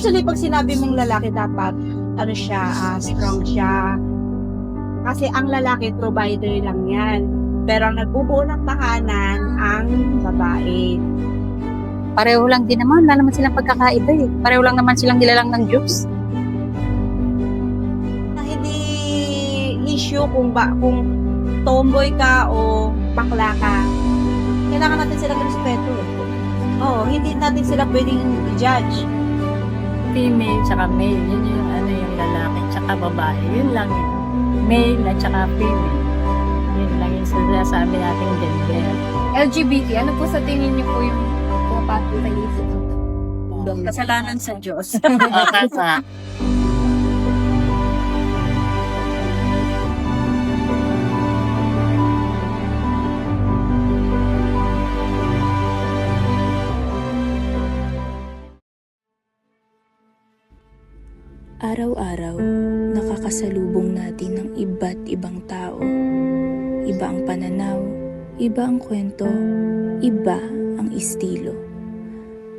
Usually, pag sinabi mong lalaki, dapat, ano siya, strong siya. Kasi ang lalaki, provider lang yan. Pero ang nagbubuo ng tahanan, ang babae. Pareho lang din naman, wala naman silang pagkakaiba eh. Pareho lang naman silang nilalang ng Diyos. Hindi issue kung tomboy ka o bakla ka. Kailangan natin silang respeto. Oo, hindi natin sila pwedeng i-judge. Female tsaka male, yun yung yung lalaki tsaka babae, yun lang yun. Male at tsaka female, yun lang yung sinasabi nating gender. LGBT, ano po sa tingin niyo po yung pumapatol sa isip? Kasalanan sa Diyos. Kasa. Araw-araw, nakakasalubong natin ng iba't ibang tao. Iba ang pananaw, iba ang kwento, iba ang estilo.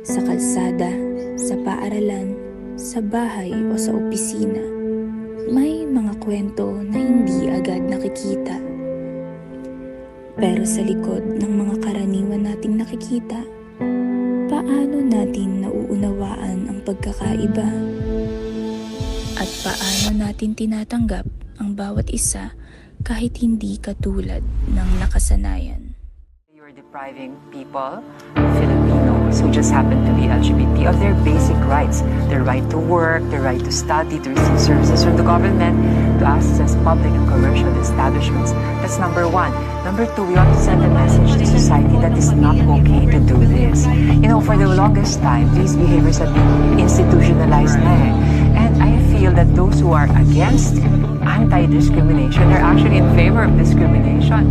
Sa kalsada, sa paaralan, sa bahay o sa opisina, may mga kwento na hindi agad nakikita. Pero sa likod ng mga karaniwan nating nakikita, paano natin nauunawaan ang pagkakaiba? At paano natin tinatanggap ang bawat isa kahit hindi katulad ng nakasanayan? You're depriving people, Filipinos who just happen to be LGBT, of their basic rights. Their right to work, their right to study, to receive services from the government, to access public and commercial establishments. That's number one. Number two, we want to send a message to society that it's not okay to do this. You know, for the longest time, these behaviors have been institutionalized na eh. And I feel that those who are against anti-discrimination are actually in favor of discrimination.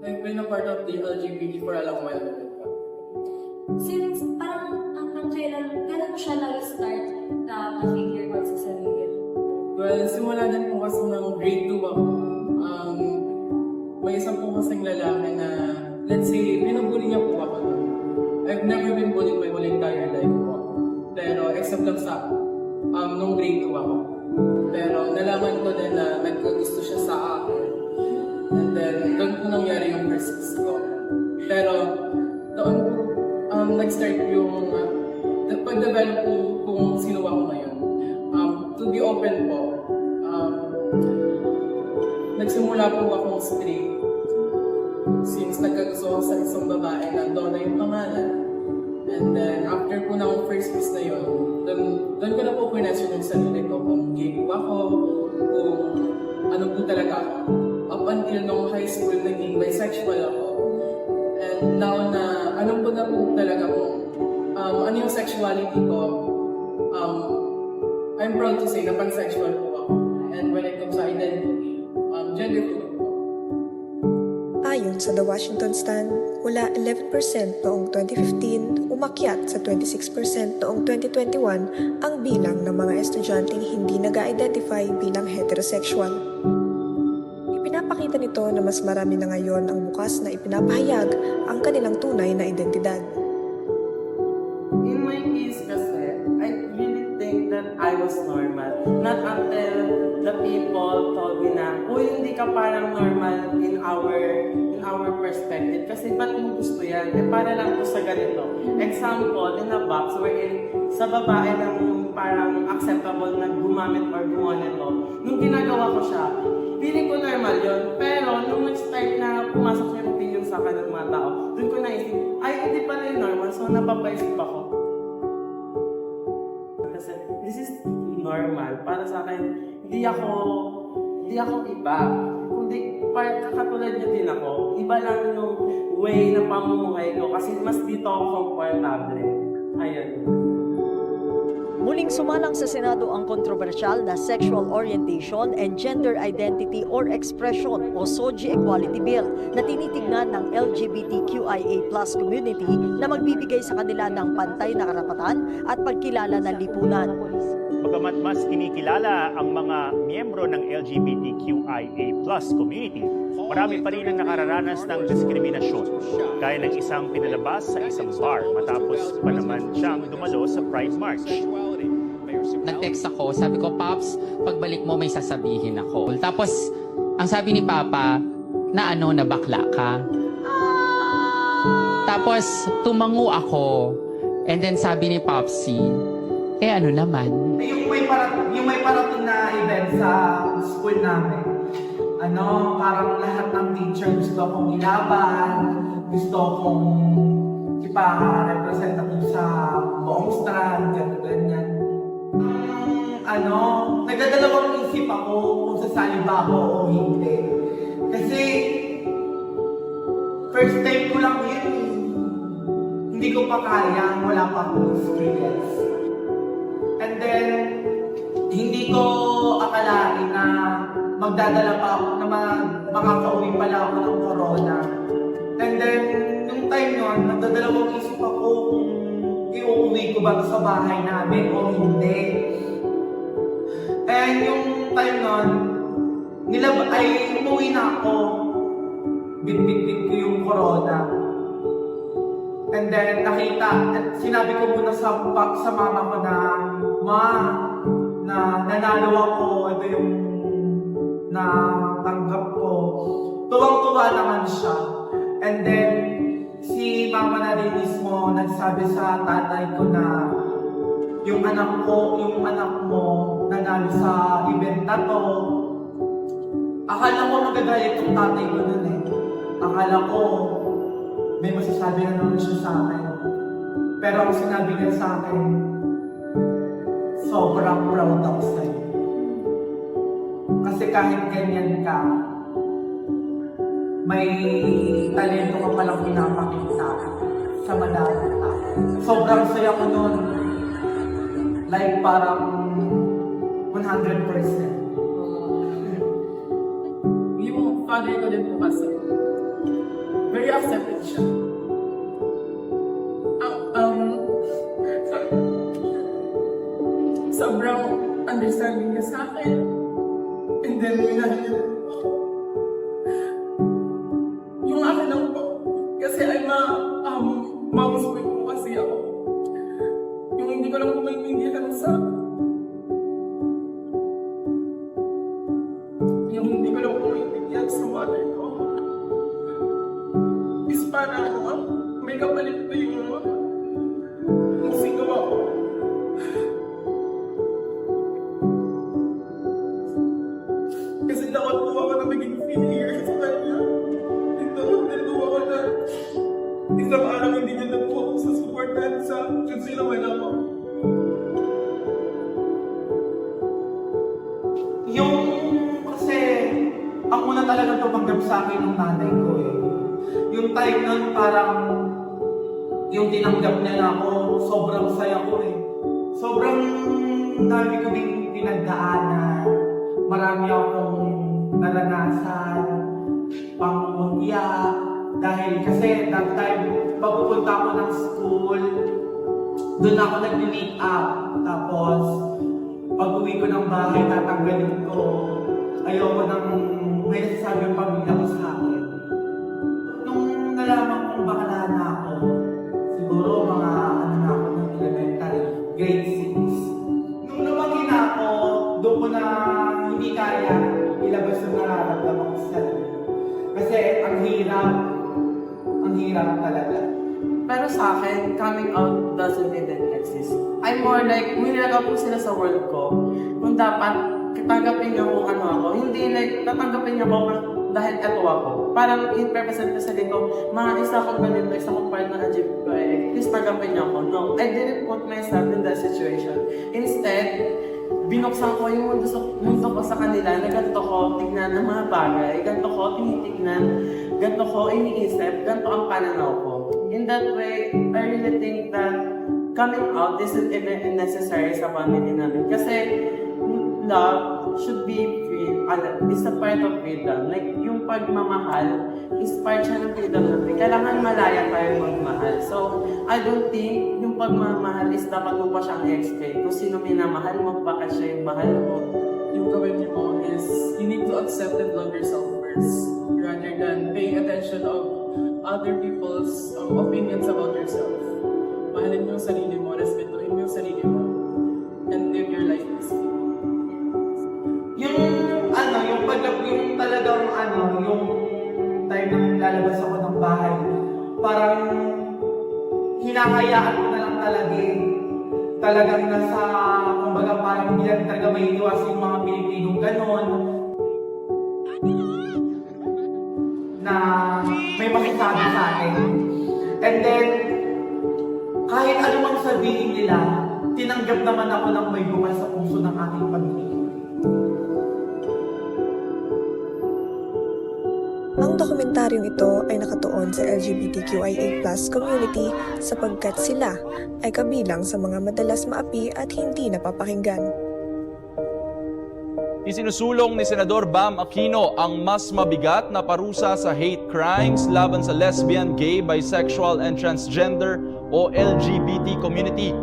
I've been a part of the LGBT for a long while. Since parang hanggang kailan mo siya nag-start na ma-figure out sa sarili? Well, simula din po kasi ng grade 2 ako. May isang po kasing lalaki na, let's say, pinabuli niya po ako. I've never been bullied my whole entire life po. Pero except lang sa, nung grade 2 ako. Pero nalaman ko din na nagkagusto siya sa akin. And then, doon po nangyari yung first kiss ko. Pero, doon po, nag-start yung pag-develop po kung sino ako ngayon. To be open po, nagsimula po akong straight. Since nagkagusto ako sa isang babae na Donna yung pangalan. And then, after po ng first kiss na yun, doon ko na po pinasyon yung sarili ko kung gay po ako, kung ano po talaga ako. Up until nung high school, naging bisexual ako. And now na, alam ko na po talaga kung ano yung sexuality ko, I'm proud to say na pansexual po ako. And when it comes to identity, gender fluid po. Ayon sa The Washington Stand, mula 11% noong 2015, umakyat sa 26% noong 2021 ang bilang ng mga estudyanteng hindi nag-identify bilang heterosexual. Ipinapakita nito na mas marami na ngayon ang bukas na ipinapahayag ang kanilang tunay na identidad. In my case kasi, I really think that I was normal. Not until the people told me na, uy, hindi ka parang normal in our perspective. Kasi ba't mo gusto yan? Eh, para lang po sa ganito. Example, in a box wherein sa babae lang parang acceptable na gumamit or gumawa nito. Nung ginagawa ko siya, feeling ko normal yun. Pero nung nag-start na pumasok yung opinion sa akin ng mga tao, dun ko naisip, ay, hindi pala yung normal. So, napapaisip ako. Kasi, this is normal. Para sa akin, hindi ako iba. Kundi, parang kakatulad niyo din ako. Iba lang yung way na pamumuhay ko kasi mas dito ako comfortable. Ayun. Muling sumalang sa Senado ang kontrobersyal na Sexual Orientation and Gender Identity or Expression o SOGI Equality Bill na tinitignan ng LGBTQIA+ community na magbibigay sa kanila ng pantay na karapatan at pagkilala ng lipunan. Bagamat mas kinikilala ang mga miyembro ng LGBTQIA+ community, marami pa rin ang nakararanas ng diskriminasyon, gaya ng isang pinalabas sa isang bar matapos pa naman siyang dumalo sa Pride March. Nag-text ako, sabi ko, Pops, pagbalik mo may sasabihin ako. Tapos, ang sabi ni Papa, na bakla ka. Tapos, tumango ako. And then sabi ni Popsy, ano naman? Yung may parating na event sa school namin. Parang lahat ng teacher gusto kong ilaban, gusto kong ipa-represent ako sa buong strand, ganyan. Nagdadalawang isip ako kung sasali ba ako o hindi. Kasi, first time ko lang yun. Hindi ko pa kaya, wala pa akong experience. And then, hindi ko akalain na magdadala pa ako, na makakauwi pala ako ng corona. And then, yung time nun, nagdadalawang isip ako kung iuuwi ko ba sa bahay namin o hindi. And yung time nun, umuwi na ako. Bit-bit-bit ko yung corona. And then sinabi ko muna sa mama ko na nanalo ako, ito yung natanggap ko. Tuwang-tuwa naman siya. And then, si mama na rin mismo nagsabi sa tatay ko na yung anak mo nanalo sa event na to. Akala ko magagalit yung tatay ko nun eh. Akala ko may masasabi na naman siya sa akin. Pero ang sinabi niya sa akin, sobrang proud ako sa'yo. Kasi kahit ganyan ka, may talento ka palang pinapakita sa madaming tao. Sobrang saya ko nun. Like parang 100%. Yung father ko din po kasi, very accepted siya. Sobrang understanding niya sa akin. And then, minahal niya ako. Yung akin lang po. Kasi I'm a mom's boy po kasi ako. Yung hindi ko lang po maintindihan sa mother ko. Is para may kapalit pa yung sigaw ako. Kasi takot po ako na maging failure sa kanya. Nagtakot ako na isang araw hindi niya na po ako sasuportahan sa kung sino man ako. Ang una talagang tumanggap sa akin ng nanay ko eh. Yung time nun parang yung tinanggap niya na ako, sobrang saya ko eh. Sobrang dami ko din pinagdaanan. Marami akong naranasan, pangungya. Dahil kasi that time, pagpupunta ako ng school, doon ako nag-make up. Tapos, pag-uwi ko ng bahay, tatanggalin ko. Ayoko nang may nasasabi ang pamilya ko sa akin. Nung nalaman kong bakala na ako, siguro mga na ako ng elementary, grade 6. Nung lumaki na ako, doon ko na hindi kaya ilabas yung nararamdaman ko sa sarili. Kasi ang hirap talaga. Pero sa akin, coming out doesn't even exist. I'm more like, may nilagaw po sila sa world ko. Kung dapat tanggapin niyo kung ano ako. Hindi like, tatanggapin niyo ako dahil eto ako. Parang i-represent ko sa dito, isa akong ganito, isa akong part ng LGBTQIA. Please tanggapin niyo ako. No, I didn't put myself in that situation. Instead, binuksan ko yung mundo ko sa kanila na ganito ko tignan ng mga bagay, ganito ko tinitignan, ganito ko iniisip, ganito ang pananaw ko. In that way, I really think that coming out isn't even necessary sa family namin. Kasi love should be free, is a part of freedom. Like, yung pagmamahal is part siya ng freedom natin. Kailangan malaya tayo magmahal. So, I don't think yung yung pagmamahal is dapat mo pa siyang i-explain. Kung sino minamahal mo, bakit siya yung mahal mo. Yung gawin niyo mo is you need to accept and love yourself first rather than paying attention of other people's opinions about yourself. Mahalin mo yung sarili mo, respetuhin mo yung sarili mo, and live your life peacefully. Yung talagang yung time na lalabas ako ng bahay, parang hinahayaan ko na lang talagang nasa, kumbaga parang hindi lang talaga may iwas yung mga Pilipinong ganon, na may makisabi sa akin. And then, kahit anumang sabihin nila, tinanggap naman ako ng may bunga sa puso ng aking pamilya. Ang dokumentaryong ito ay nakatuon sa LGBTQIA+ community sapagkat sila ay kabilang sa mga madalas maapi at hindi napapakinggan. Isinusulong ni Senador Bam Aquino ang mas mabigat na parusa sa hate crimes laban sa lesbian, gay, bisexual, and transgender o LGBT community.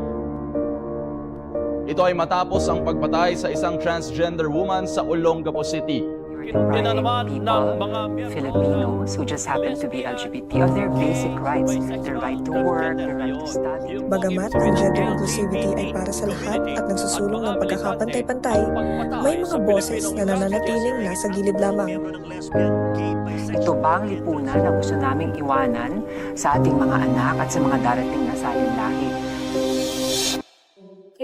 Ito ay matapos ang pagpatay sa isang transgender woman sa Olongapo City. Depriving people, Filipinos who just happen to be LGBT of their basic rights, their right to work, their right to study. Bagamat ang gender inclusivity ay para sa lahat at nagsusulong ng pagkakapantay-pantay, may mga boses na nananatiling nasa gilid lamang. Ito ba ang lipunan na gusto naming iwanan sa ating mga anak at sa mga darating na salinlahi?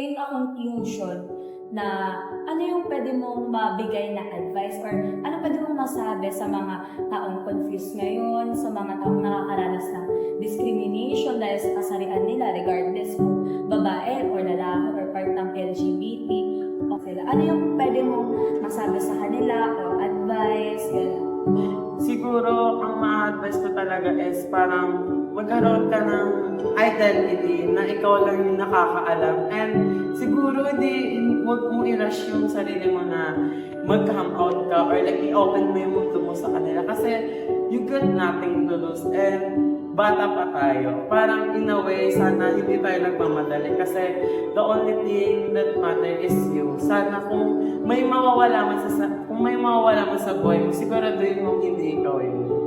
In a conclusion, na ano yung pwede mong mabigay na advice or ano pwede mong masabi sa mga taong confused ngayon, sa mga taong nakakaranas ng discrimination dahil sa kasarian nila regardless kung babae or lalaki or part ng LGBT. Okay lang. Ano yung pwede mong masabi sa kanila o advice? Siguro, ang ma-advise ko talaga is parang magkaroon ka ng identity na ikaw lang yung nakakaalam. And siguro, huwag mong i-rush yung sarili mo na mag-come out ka or like i-open mo yung mundo mo sa kanila. Kasi you got nothing to lose. And bata pa tayo. Parang in a way, sana hindi tayo nagmamadali. Kasi the only thing that matter is you. Sana kung may mawawala man sa buhay mo, siguraduhin mong hindi ikaw yun.